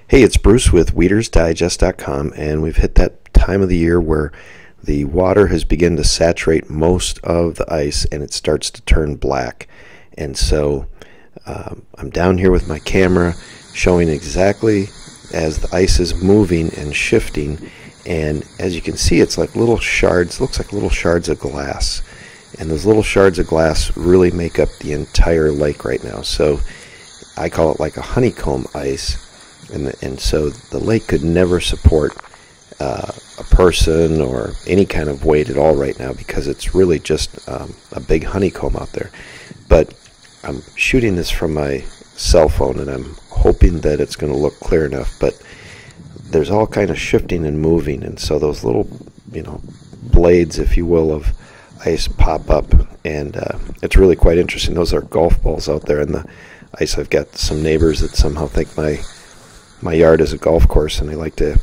Hey, it's Bruce with WeedersDigest.com, and we've hit that time of the year where the water has begun to saturate most of the ice and it starts to turn black. And so I'm down here with my camera showing exactly as the ice is moving and shifting, and as you can see, it's like little shards, looks like little shards of glass. And those little shards of glass really make up the entire lake right now. So I call it like a honeycomb ice. And so the lake could never support a person or any kind of weight at all right now, because it's really just a big honeycomb out there. But I'm shooting this from my cell phone, and I'm hoping that it's going to look clear enough. But there's all kind of shifting and moving, and so those little, blades, if you will, of ice pop up, and it's really quite interesting. Those are golf balls out there in the ice. I've got some neighbors that somehow think my yard is a golf course, and they like to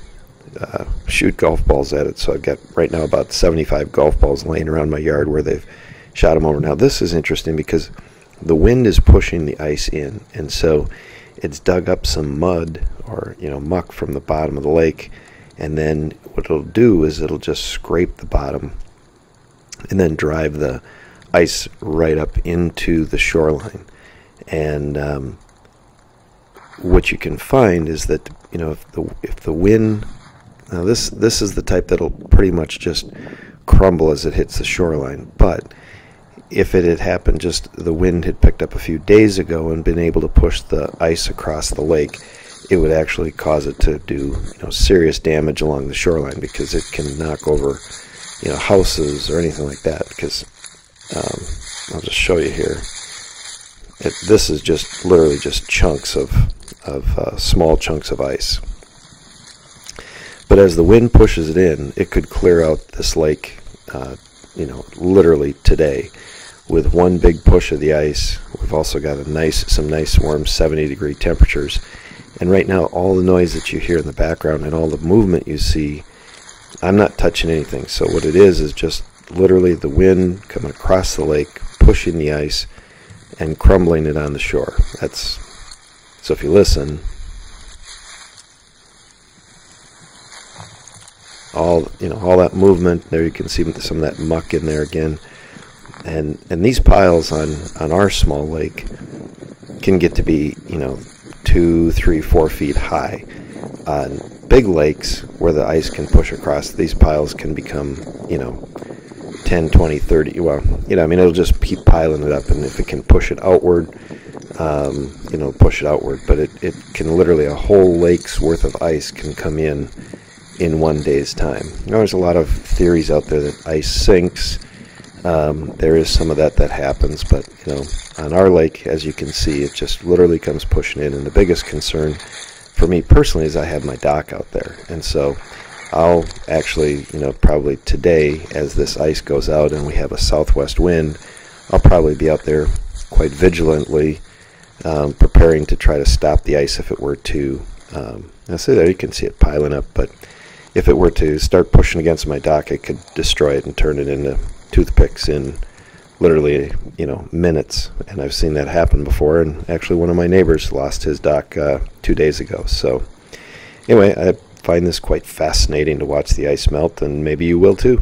shoot golf balls at it. So I've got right now about 75 golf balls laying around my yard where they've shot them over. Now this is interesting because the wind is pushing the ice in, and so it's dug up some mud or muck from the bottom of the lake, and then what it'll do is it'll just scrape the bottom and then drive the ice right up into the shoreline. And what you can find is that if the wind, now this is the type that'll pretty much just crumble as it hits the shoreline. But if it had happened, just the wind had picked up a few days ago and been able to push the ice across the lake, it would actually cause it to do serious damage along the shoreline, because it can knock over houses or anything like that. Because I'll just show you here. This is just literally just chunks of small chunks of ice. But as the wind pushes it in, it could clear out this lake, literally today, with one big push of the ice. We've also got some nice warm 70-degree temperatures. And right now, all the noise that you hear in the background and all the movement you see, I'm not touching anything. So what it is just literally the wind coming across the lake, pushing the ice, and crumbling it on the shore. So if you listen, all that movement there, you can see some of that muck in there again. And these piles on our small lake can get to be 2, 3, 4 feet high. On big lakes where the ice can push across, these piles can become 10, 20, 30, it'll just keep piling it up, and if it can push it outward, push it outward. But it can literally, a whole lake's worth of ice can come in one day's time. There's a lot of theories out there that ice sinks. There is some of that happens, but on our lake, as you can see, it just literally comes pushing in. And the biggest concern for me personally is I have my dock out there, and so I'll actually, probably today, as this ice goes out and we have a southwest wind, I'll probably be out there quite vigilantly, preparing to try to stop the ice if it were to, now see there, you can see it piling up, but if it were to start pushing against my dock, it could destroy it and turn it into toothpicks in literally, minutes. And I've seen that happen before, and actually one of my neighbors lost his dock 2 days ago. So anyway, I find this quite fascinating to watch the ice melt, and maybe you will too.